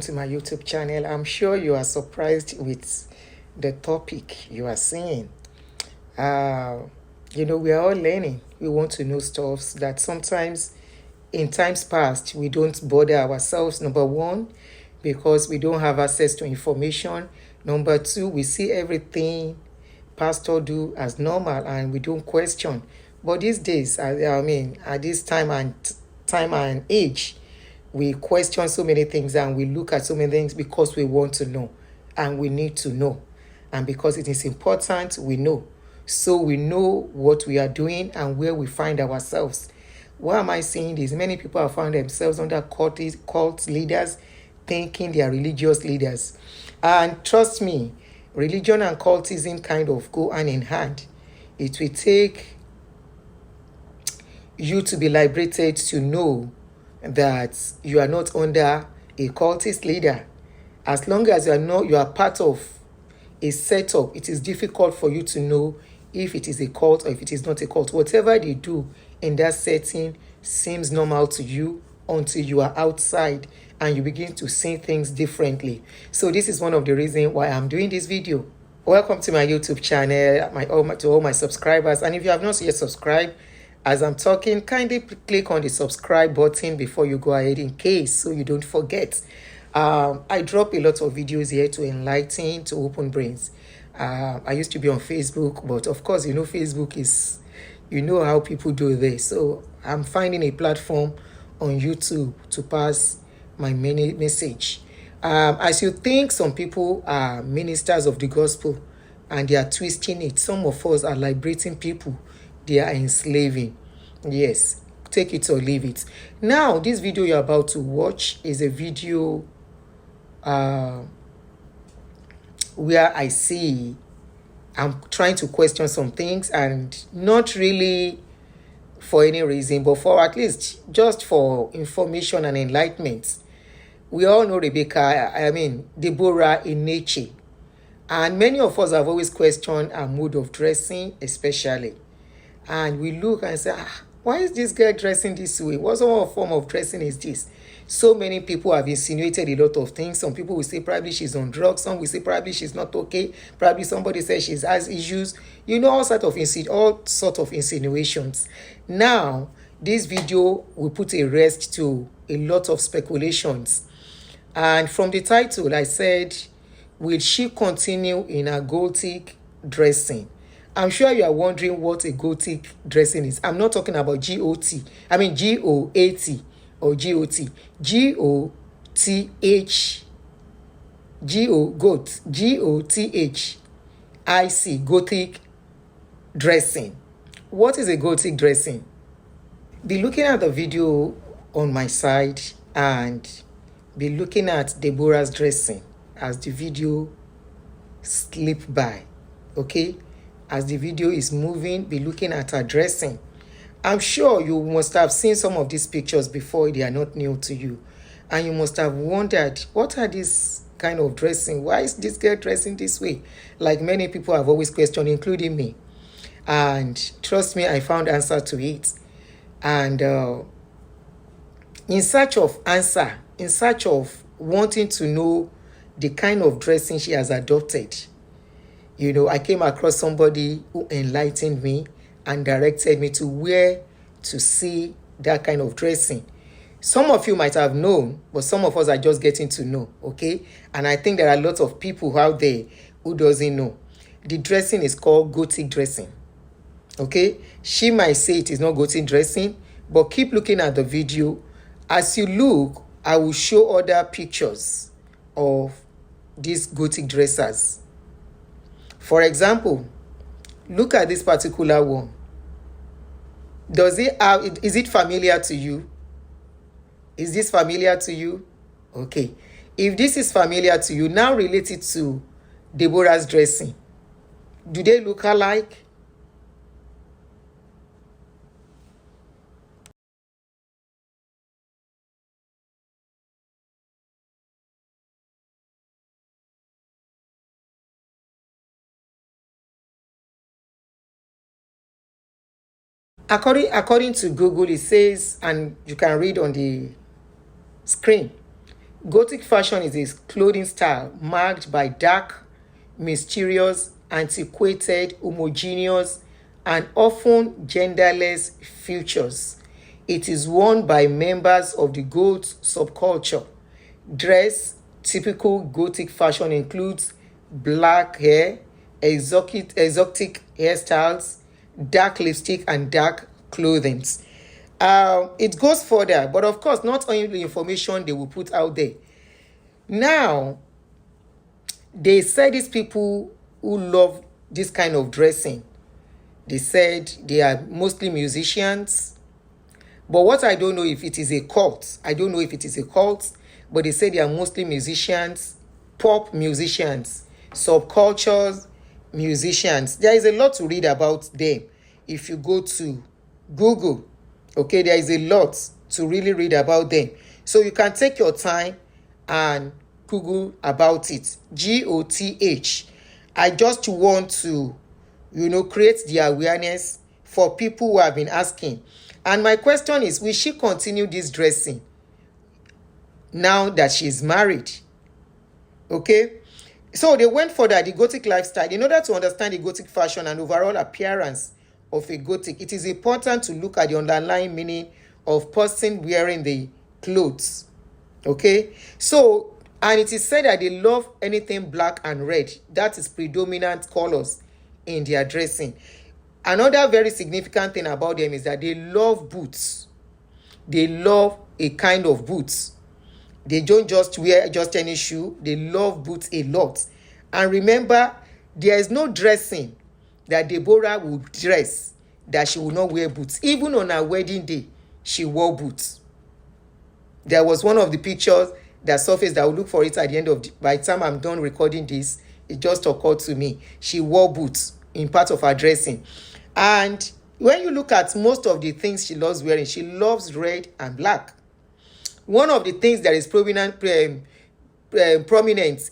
To my YouTube channel. I'm sure you are surprised with the topic you are seeing. Uh, we are all learning. We want to know stuff that sometimes in times past we don't bother ourselves. Number one, because we don't have access to information. Number two, we see everything pastor do as normal and we don't question. But these days, at this time and age, we question so many things and we look at so many things because we want to know and we need to know. And because it is important, we know. So we know what we are doing and where we find ourselves. Why am I saying this? Many people have found themselves under cult leaders thinking they are religious leaders. And trust me, religion and cultism kind of go hand in hand. It will take you to be liberated to know that you are not under a cultist leader. As long as you are part of a setup, it is difficult for you to know if it is a cult or if it is not a cult. Whatever they do in that setting seems normal to you until you are outside and you begin to see things differently. So this is one of the reasons why I'm doing this video. Welcome to my YouTube channel, to all my subscribers. And if you have not yet subscribed, as I'm talking, kindly click on the subscribe button before you go ahead in case so you don't forget. I drop a lot of videos here to enlighten, to open brains. I used to be on Facebook, but of course, Facebook is, how people do this. So I'm finding a platform on YouTube to pass my message. As you think some people are ministers of the gospel and they are twisting it, some of us are liberating people. They are enslaving. Yes, take it or leave it. Now, this video you're about to watch is a video where I'm trying to question some things, and not really for any reason, but for at least just for information and enlightenment. We all know Deborah Eneche. And many of us have always questioned our mode of dressing, especially. And we look and say, why is this girl dressing this way? What sort of form of dressing is this? So many people have insinuated a lot of things. Some people will say probably she's on drugs. Some will say probably she's not okay. Probably somebody says she has issues. All sort of insinuations. Now, this video will put a rest to a lot of speculations. And from the title, I said, will she continue in her Gothic dressing? I'm sure you are wondering what a Gothic dressing is. I'm not talking about G-O-T. I mean G-O-A-T or G-O-T. G-O-T-H. G-O-T-H-I-C. Gothic dressing. What is a Gothic dressing? Be looking at the video on my side and be looking at Deborah's dressing as the video slip by. Okay? As the video is moving, be looking at her dressing. I'm sure you must have seen some of these pictures before. They are not new to you. And you must have wondered, what are these kind of dressing? Why is this girl dressing this way? Like many people have always questioned, including me. And trust me, I found answer to it. And in search of answer, in search of wanting to know the kind of dressing she has adopted, I came across somebody who enlightened me and directed me to where to see that kind of dressing. Some of you might have known, but some of us are just getting to know, okay? And I think there are lots of people out there who doesn't know. The dressing is called Gothic dressing, okay? She might say it is not Gothic dressing, but keep looking at the video. As you look, I will show other pictures of these Gothic dressers. For example, look at this particular one. Is it familiar to you? Is this familiar to you? Okay. If this is familiar to you, now relate it to Deborah's dressing. Do they look alike? According to Google, it says, and you can read on the screen, Gothic fashion is a clothing style marked by dark, mysterious, antiquated, homogeneous, and often genderless features. It is worn by members of the Goth subculture. Dress typical Gothic fashion includes black hair, exotic hairstyles, dark lipstick, and dark clothing. It goes further, but of course, not only the information they will put out there. Now, they said these people who love this kind of dressing, they said they are mostly musicians. But what I don't know if it is a cult. I don't know if it is a cult, but they say they are mostly musicians, pop musicians, subcultures musicians. There is a lot to read about them if you go to Google. Okay, there is a lot to really read about them. So you can take your time and Google about it. GOTH. I just want to, create the awareness for people who have been asking. And my question is, will she continue this dressing now that she's married? Okay. So they went for that, the Gothic lifestyle. In order to understand the Gothic fashion and overall appearance of a Gothic, it is important to look at the underlying meaning of person wearing the clothes. Okay. So, and it is said that they love anything black and red. That is predominant colors in their dressing. Another very significant thing about them is that they love boots. They love a kind of boots. They don't just wear just any shoe. They love boots a lot. And remember, there is no dressing that Deborah would dress that she will not wear boots. Even on her wedding day, she wore boots. There was one of the pictures that surfaced. I will look for it at the end of by the time I'm done recording this. It just occurred to me. She wore boots in part of her dressing. And when you look at most of the things she loves wearing, she loves red and black. One of the things that is prominent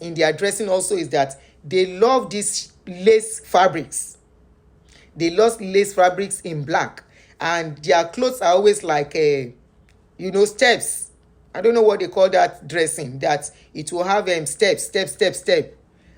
in their dressing also is that they love these lace fabrics. They love lace fabrics in black. And their clothes are always like, steps. I don't know what they call that dressing, that it will have steps.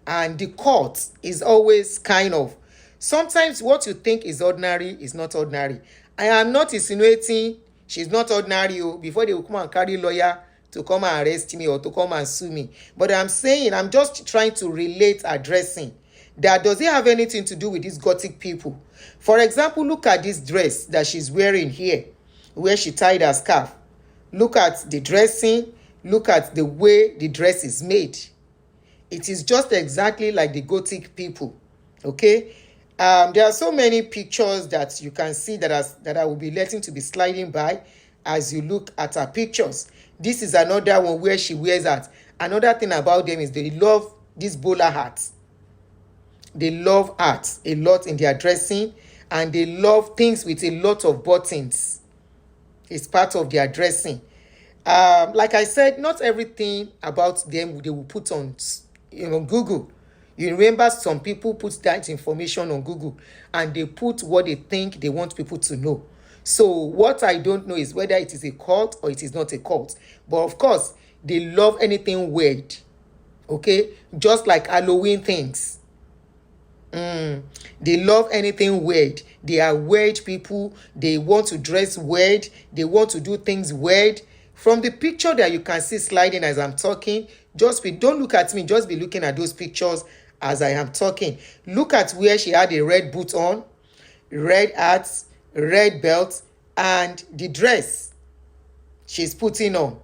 And the cut is always kind of, sometimes what you think is ordinary is not ordinary. I am not insinuating she's not ordinary before they will come and carry lawyer to come and arrest me or to come and sue me. But I'm saying, I'm just trying to relate her dressing. That does it have anything to do with these Gothic people? For example, look at this dress that she's wearing here, where she tied her scarf. Look at the dressing. Look at the way the dress is made. It is just exactly like the Gothic people. Okay? There are so many pictures that you can see that I will be letting to be sliding by as you look at her pictures. This is another one where she wears that. Another thing about them is they love these bowler hats. They love hats a lot in their dressing, and they love things with a lot of buttons. It's part of their dressing. Like I said, not everything about them they will put on Google. You remember some people put that information on Google and they put what they think they want people to know. So what I don't know is whether it is a cult or it is not a cult. But of course, they love anything weird. Okay? Just like Halloween things. They love anything weird. They are weird people. They want to dress weird. They want to do things weird. From the picture that you can see sliding as I'm talking, don't look at me, just be looking at those pictures as I am talking. Look at where she had a red boot on, red hats, red belt, and the dress she's putting on.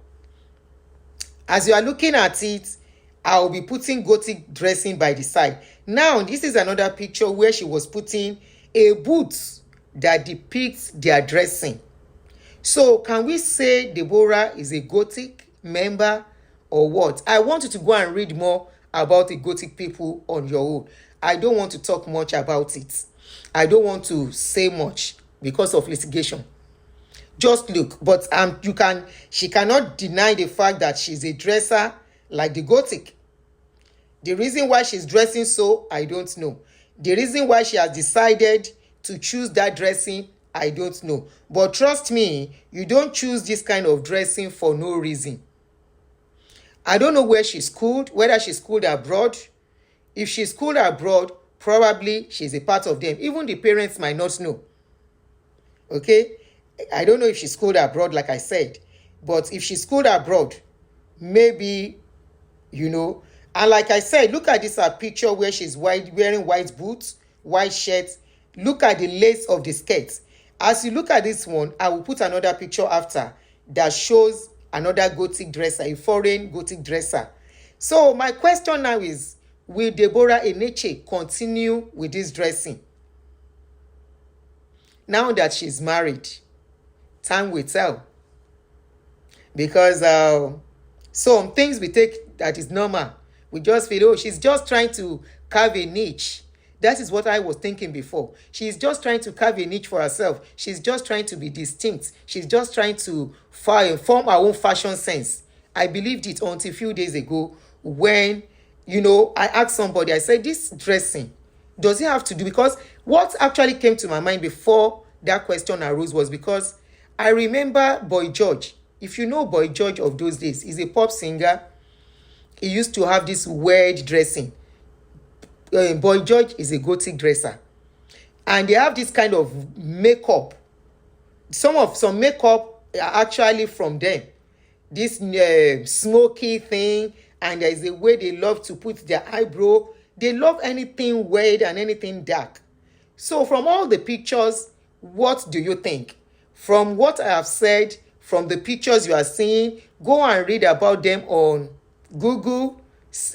As you are looking at it, I'll be putting Gothic dressing by the side. Now, this is another picture where she was putting a boot that depicts their dressing. So, can we say Deborah is a Gothic member or what? I want you to go and read more about the Gothic people on your own. I don't want to talk much about it. I don't want to say much because of litigation. Just look, but she cannot deny the fact that she's a dresser like the Gothic. The reason why she's dressing so, I don't know. The reason why she has decided to choose that dressing, I don't know. But trust me, you don't choose this kind of dressing for no reason. I don't know where she's schooled, whether she's schooled abroad. If she's schooled abroad, probably she's a part of them. Even the parents might not know. Okay? I don't know if she's schooled abroad, like I said. But if she's schooled abroad, maybe, and like I said, look at this picture where she's wearing white boots, white shirt. Look at the lace of the skirt. As you look at this one, I will put another picture after that shows another gothic dresser, a foreign gothic dresser. So my question now is, will Deborah Eneche continue with this dressing? Now that she's married, time will tell. Because some things we take that is normal. We just feel, she's just trying to carve a niche. That is what I was thinking before. She's just trying to carve a niche for herself. She's just trying to be distinct. She's just trying to form her own fashion sense. I believed it until a few days ago when, I asked somebody, I said, this dressing, does it have to do? Because what actually came to my mind before that question arose was because I remember Boy George. If you know Boy George of those days, he's a pop singer. He used to have this weird dressing. Boy George is a gothic dresser. And they have this kind of makeup. Some makeup are actually from them. This smoky thing. And there is a way they love to put their eyebrow. They love anything weird and anything dark. So from all the pictures, what do you think? From what I have said, from the pictures you are seeing, go and read about them on Google.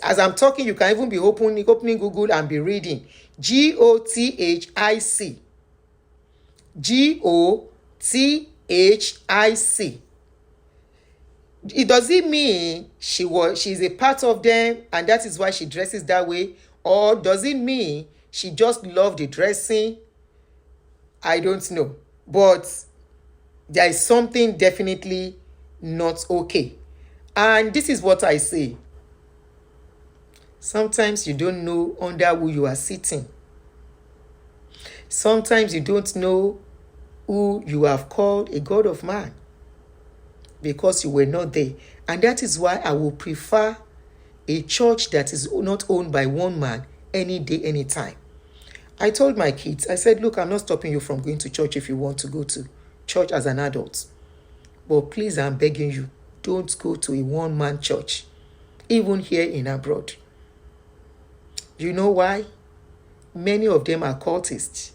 As I'm talking, you can even be opening Google and be reading. Gothic. Gothic. It doesn't mean she's a part of them and that is why she dresses that way, or does it mean she just loved the dressing? I don't know, but there is something definitely not okay. And this is what I say. Sometimes you don't know under who you are sitting. Sometimes you don't know who you have called a God of man because you were not there. And that is why I will prefer a church that is not owned by one man any day, anytime. I told my kids, I said, look, I'm not stopping you from going to church if you want to go to church as an adult. But please, I'm begging you, don't go to a one-man church, even here in abroad. You know why? Many of them are cultists.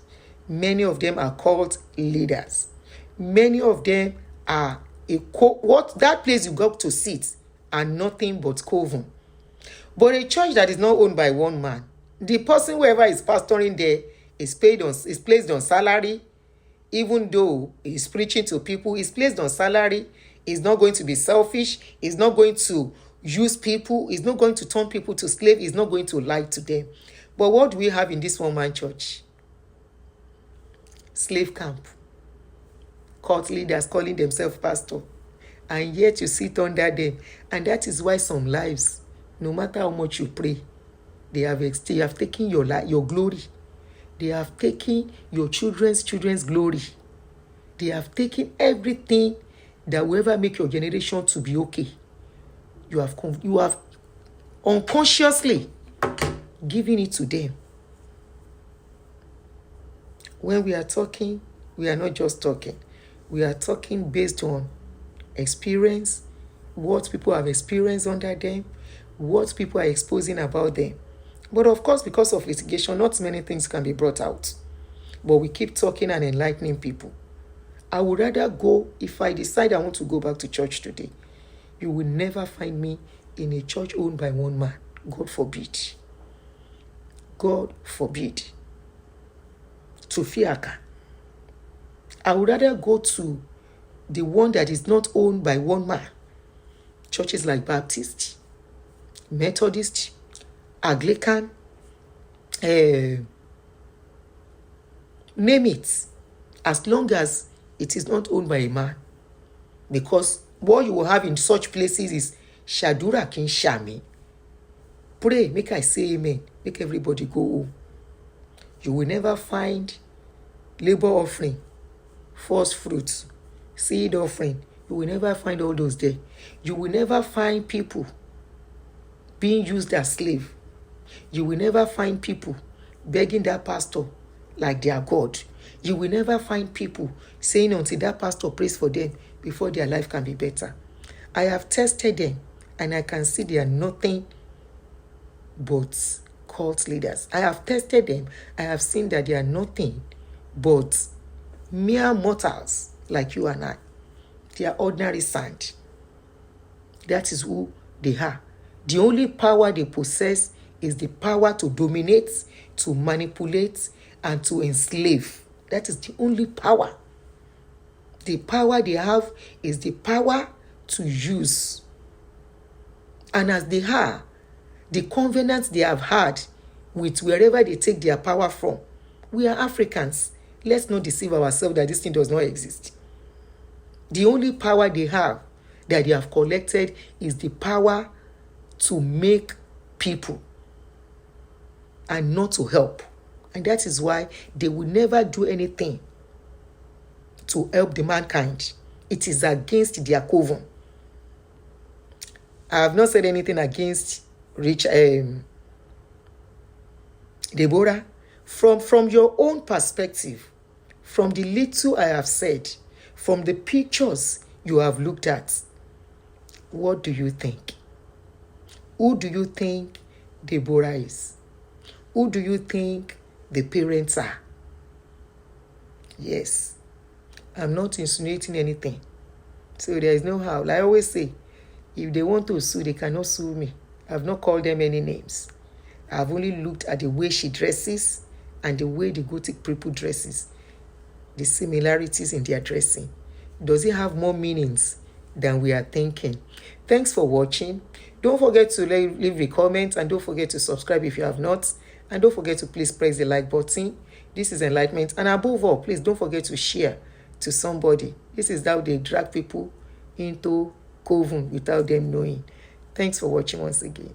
Many of them are cult leaders. Many of them are that place you go to sit are nothing but coven. But a church that is not owned by one man, the person whoever is pastoring there is placed on salary. Even though he's preaching to people, he's placed on salary. He's not going to be selfish. He's not going to use people. He's not going to turn people to slave. He's not going to lie to them. But what do we have in this one-man church? Slave camp. Cult leaders calling themselves pastor. And yet you sit under them. And that is why some lives, no matter how much you pray, they have taken your glory. They have taken your children's glory. They have taken everything that will ever make your generation to be okay. You have unconsciously given it to them. When we are talking, we are not just talking. We are talking based on experience, what people have experienced under them, what people are exposing about them. But of course, because of litigation, not many things can be brought out. But we keep talking and enlightening people. I would rather go, if I decide I want to go back to church today, you will never find me in a church owned by one man. God forbid. God forbid. To Fiaka. I would rather go to the one that is not owned by one man. Churches like Baptist, Methodist, Anglican, name it, as long as it is not owned by a man. Because what you will have in such places is Shadura Kin Shami. Pray, make I say amen, make everybody go home. You will never find labor offering, first fruits, seed offering. You will never find all those there. You will never find people being used as slave. You will never find people begging that pastor like their God. You will never find people saying until that pastor prays for them before their life can be better. I have tested them and I can see they are nothing but cult leaders. I have tested them. I have seen that they are nothing but mere mortals like you and I. They are ordinary sand. That is who they are. The only power they possess is the power to dominate, to manipulate, and to enslave. That is the only power. The power they have is the power to use. And as they are, the covenants they have had with wherever they take their power from, we are Africans. Let's not deceive ourselves that this thing does not exist. The only power they have that they have collected is the power to make people and not to help. And that is why they will never do anything to help the mankind. It is against their coven. I have not said anything against Deborah. From your own perspective, from the little I have said, from the pictures you have looked at, what do you think? Who do you think Deborah is? Who do you think the parents are? Yes, I'm not insinuating anything. So there is no how. Like I always say, if they want to sue, they cannot sue me. I've not called them any names. I've only looked at the way she dresses and the way the Gothic people dresses. The similarities in their dressing. Does it have more meanings than we are thinking? Thanks for watching. Don't forget to leave a comment and don't forget to subscribe if you have not. And don't forget to please press the like button. This is enlightenment. And above all, please don't forget to share to somebody. This is how they drag people into coven without them knowing. Thanks for watching once again.